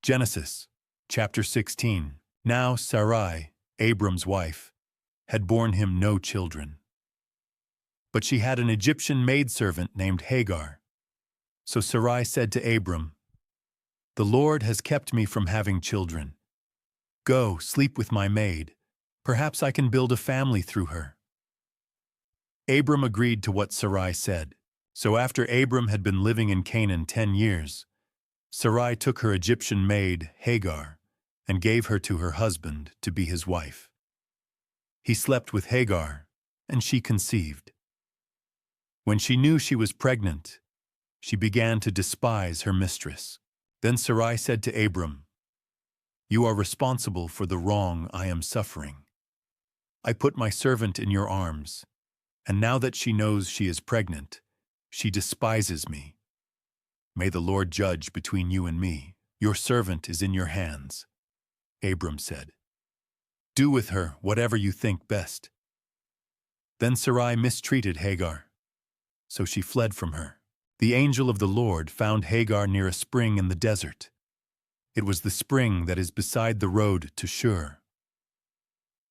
Genesis, chapter 16. Now Sarai, Abram's wife, had borne him no children. But she had an Egyptian maidservant named Hagar. So Sarai said to Abram, "The Lord has kept me from having children. Go, sleep with my maid. Perhaps I can build a family through her." Abram agreed to what Sarai said. So after Abram had been living in Canaan 10 years, Sarai took her Egyptian maid, Hagar, and gave her to her husband to be his wife. He slept with Hagar, and she conceived. When she knew she was pregnant, she began to despise her mistress. Then Sarai said to Abram, "You are responsible for the wrong I am suffering. I put my servant in your arms, and now that she knows she is pregnant, she despises me. May the Lord judge between you and me. Your servant is in your hands." Abram said, "Do with her whatever you think best." Then Sarai mistreated Hagar, so she fled from her. The angel of the Lord found Hagar near a spring in the desert. It was the spring that is beside the road to Shur.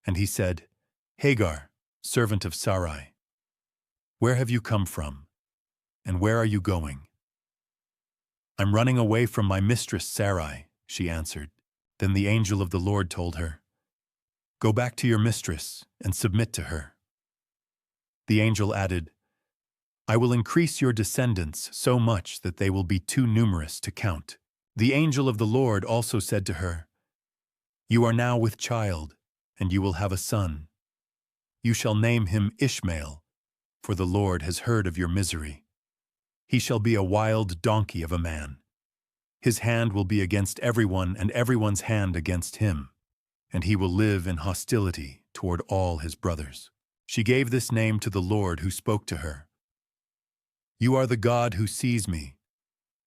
And he said, "Hagar, servant of Sarai, where have you come from, and where are you going?" "I'm running away from my mistress Sarai," she answered. Then the angel of the Lord told her, "Go back to your mistress and submit to her." The angel added, "I will increase your descendants so much that they will be too numerous to count." The angel of the Lord also said to her, "You are now with child, and you will have a son. You shall name him Ishmael, for the Lord has heard of your misery. He shall be a wild donkey of a man. His hand will be against everyone and everyone's hand against him, and he will live in hostility toward all his brothers." She gave this name to the Lord who spoke to her. "You are the God who sees me,"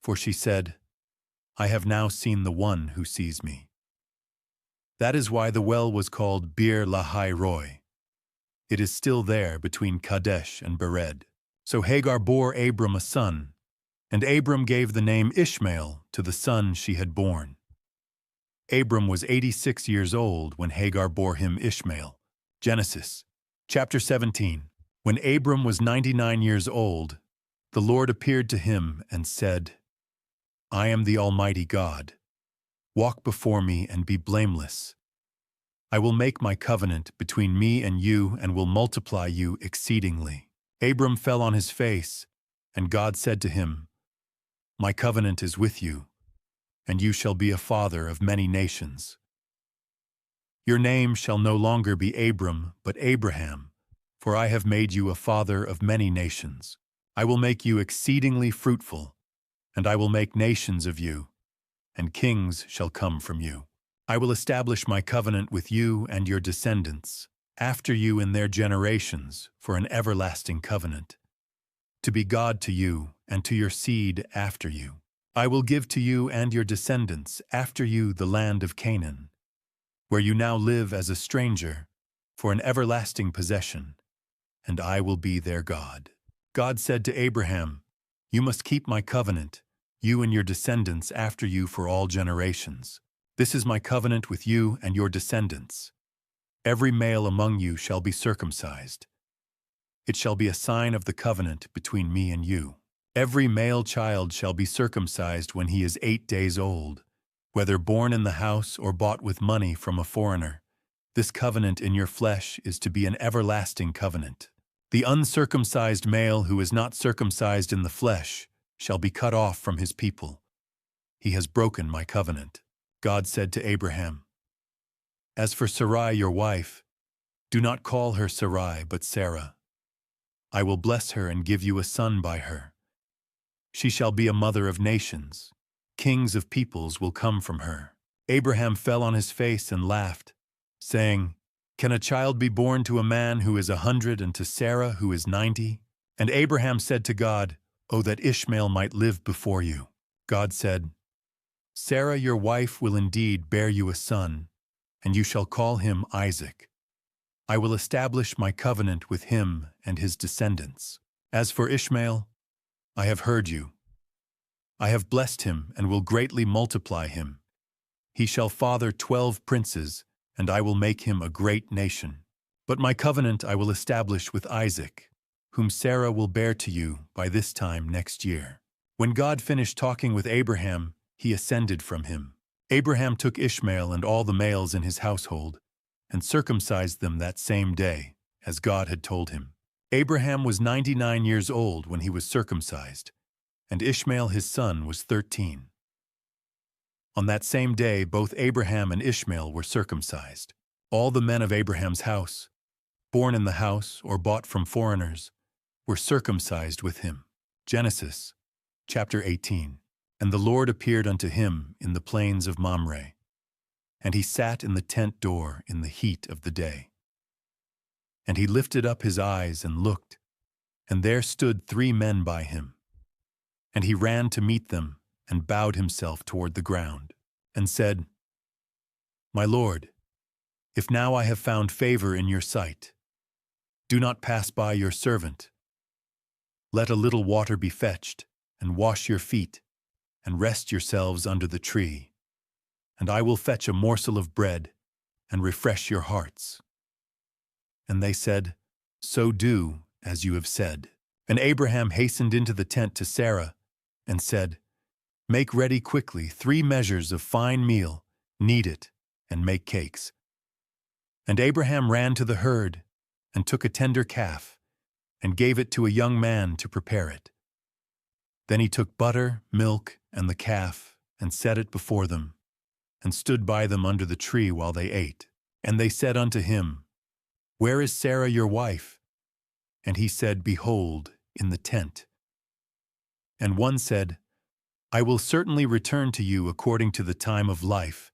for she said, "I have now seen the one who sees me." That is why the well was called Bir Lahai Roi. It is still there between Kadesh and Bered. So Hagar bore Abram a son, and Abram gave the name Ishmael to the son she had born. Abram was 86 years old when Hagar bore him Ishmael. Genesis, chapter 17. When Abram was 99 years old, the Lord appeared to him and said, "I am the Almighty God. Walk before me and be blameless. I will make my covenant between me and you and will multiply you exceedingly." Abram fell on his face, and God said to him, "My covenant is with you, and you shall be a father of many nations. Your name shall no longer be Abram, but Abraham, for I have made you a father of many nations. I will make you exceedingly fruitful, and I will make nations of you, and kings shall come from you. I will establish my covenant with you and your descendants, after you in their generations, for an everlasting covenant, to be God to you and to your seed after you. I will give to you and your descendants after you the land of Canaan, where you now live as a stranger, for an everlasting possession, and I will be their God." God said to Abraham, "You must keep my covenant, you and your descendants after you for all generations. This is my covenant with you and your descendants. Every male among you shall be circumcised. It shall be a sign of the covenant between me and you. Every male child shall be circumcised when he is 8 days old, whether born in the house or bought with money from a foreigner. This covenant in your flesh is to be an everlasting covenant. The uncircumcised male who is not circumcised in the flesh shall be cut off from his people. He has broken my covenant." God said to Abraham, "As for Sarai your wife, do not call her Sarai but Sarah. I will bless her and give you a son by her. She shall be a mother of nations. Kings of peoples will come from her." Abraham fell on his face and laughed, saying, "Can a child be born to a man who is 100 and to Sarah who is 90? And Abraham said to God, "Oh, that Ishmael might live before you." God said, "Sarah your wife will indeed bear you a son, and you shall call him Isaac. I will establish my covenant with him and his descendants. As for Ishmael, I have heard you. I have blessed him and will greatly multiply him. He shall father 12 princes, and I will make him a great nation. But my covenant I will establish with Isaac, whom Sarah will bear to you by this time next year." When God finished talking with Abraham, he ascended from him. Abraham took Ishmael and all the males in his household, and circumcised them that same day, as God had told him. Abraham was 99 years old when he was circumcised, and Ishmael his son was 13. On that same day both Abraham and Ishmael were circumcised. All the men of Abraham's house, born in the house or bought from foreigners, were circumcised with him. Genesis chapter 18. And the Lord appeared unto him in the plains of Mamre, and he sat in the tent door in the heat of the day. And he lifted up his eyes and looked, and there stood 3 men by him. And he ran to meet them, and bowed himself toward the ground, and said, "My Lord, if now I have found favor in your sight, do not pass by your servant. Let a little water be fetched, and wash your feet, and rest yourselves under the tree, and I will fetch a morsel of bread, and refresh your hearts." And they said, "So do as you have said." And Abraham hastened into the tent to Sarah, and said, "Make ready quickly 3 measures of fine meal, knead it, and make cakes." And Abraham ran to the herd, and took a tender calf, and gave it to a young man to prepare it. Then he took butter, milk, and the calf, and set it before them, and stood by them under the tree while they ate. And they said unto him, "Where is Sarah your wife?" And he said, "Behold, in the tent." And one said, "I will certainly return to you according to the time of life,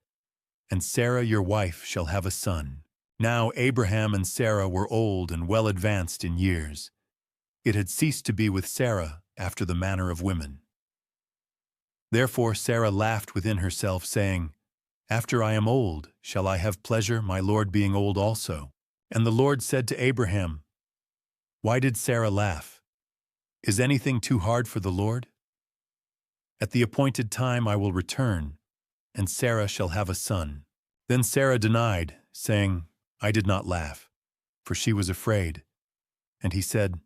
and Sarah your wife shall have a son." Now Abraham and Sarah were old and well advanced in years. It had ceased to be with Sarah after the manner of women. Therefore Sarah laughed within herself, saying, "After I am old, shall I have pleasure, my Lord being old also?" And the Lord said to Abraham, "Why did Sarah laugh? Is anything too hard for the Lord? At the appointed time I will return, and Sarah shall have a son." Then Sarah denied, saying, "I did not laugh," for she was afraid. And he said,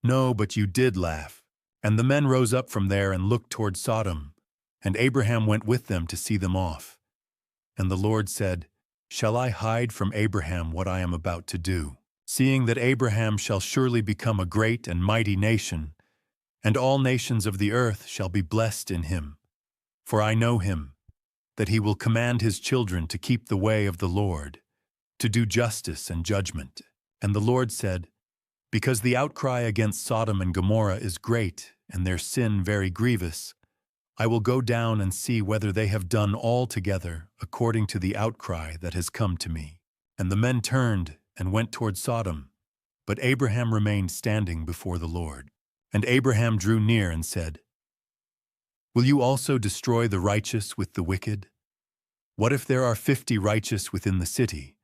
"No, but you did laugh." And the men rose up from there and looked toward Sodom, and Abraham went with them to see them off. And the Lord said, "Shall I hide from Abraham what I am about to do? Seeing that Abraham shall surely become a great and mighty nation, and all nations of the earth shall be blessed in him. For I know him, that he will command his children to keep the way of the Lord, to do justice and judgment." And the Lord said, "Because the outcry against Sodom and Gomorrah is great, and their sin very grievous, I will go down and see whether they have done altogether according to the outcry that has come to me." And the men turned and went toward Sodom, but Abraham remained standing before the Lord. And Abraham drew near and said, "Will you also destroy the righteous with the wicked? What if there are 50 righteous within the city?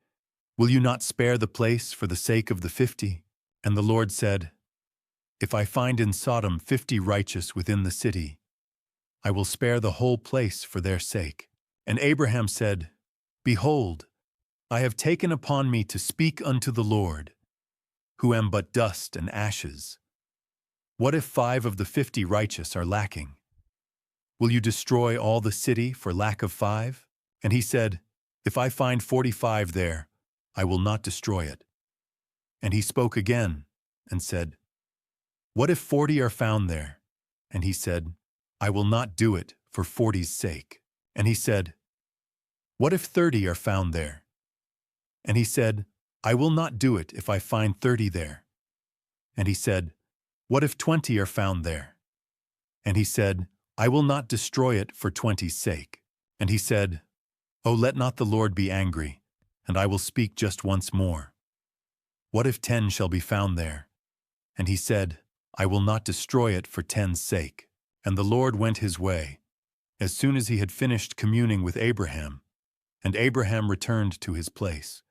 Will you not spare the place for the sake of the 50? And the Lord said, "If I find in Sodom 50 righteous within the city, I will spare the whole place for their sake." And Abraham said, "Behold, I have taken upon me to speak unto the Lord, who am but dust and ashes. What if 5 of the 50 righteous are lacking? Will you destroy all the city for lack of 5? And he said, "If I find 45 there, I will not destroy it." And he spoke again and said, "What if 40 are found there?" And he said, "I will not do it for 40's sake." And he said, "What if 30 are found there?" And he said, "I will not do it if I find 30 there." And he said, "What if 20 are found there?" And he said, "I will not destroy it for 20's sake." And he said, "Oh, let not the Lord be angry, and I will speak just once more. What if 10 shall be found there?" And he said, "I will not destroy it for 10's sake." And the Lord went his way, as soon as he had finished communing with Abraham, and Abraham returned to his place.